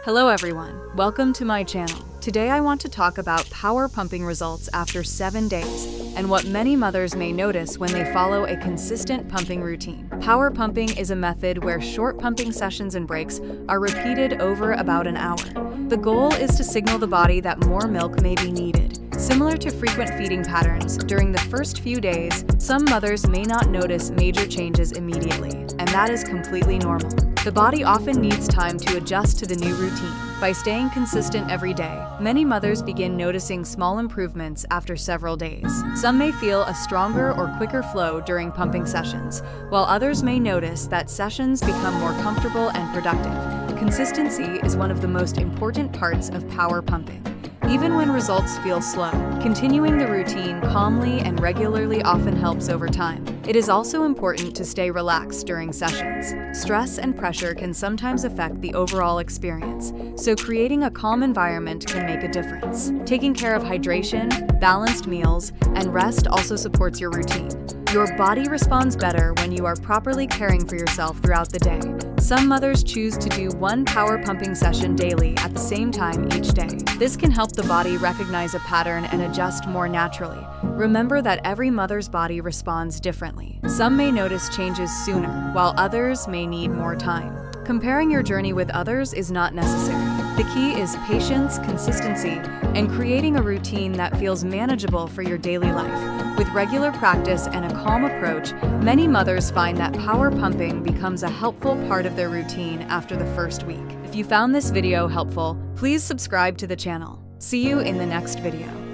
Hello everyone, welcome to my channel. Today I want to talk about power pumping results after 7 days and what many mothers may notice when they follow a consistent pumping routine. Power pumping is a method where short pumping sessions and breaks are repeated over about an hour. The goal is to signal the body that more milk may be needed. Similar to frequent feeding patterns, during the first few days, some mothers may not notice major changes immediately, and that is completely normal. The body often needs time to adjust to the new routine. By staying consistent every day, many mothers begin noticing small improvements after several days. Some may feel a stronger or quicker flow during pumping sessions, while others may notice that sessions become more comfortable and productive. Consistency is one of the most important parts of power pumping. Even when results feel slow, continuing the routine calmly and regularly often helps over time. It is also important to stay relaxed during sessions. Stress and pressure can sometimes affect the overall experience, so creating a calm environment can make a difference. Taking care of hydration, balanced meals, and rest also supports your routine. Your body responds better when you are properly caring for yourself throughout the day. Some mothers choose to do one power pumping session daily at the same time each day. This can help the body recognize a pattern and adjust more naturally. Remember that every mother's body responds differently. Some may notice changes sooner, while others may need more time. Comparing your journey with others is not necessary. The key is patience, consistency, and creating a routine that feels manageable for your daily life. With regular practice and a calm approach, many mothers find that power pumping becomes a helpful part of their routine after the first week. If you found this video helpful, please subscribe to the channel. See you in the next video.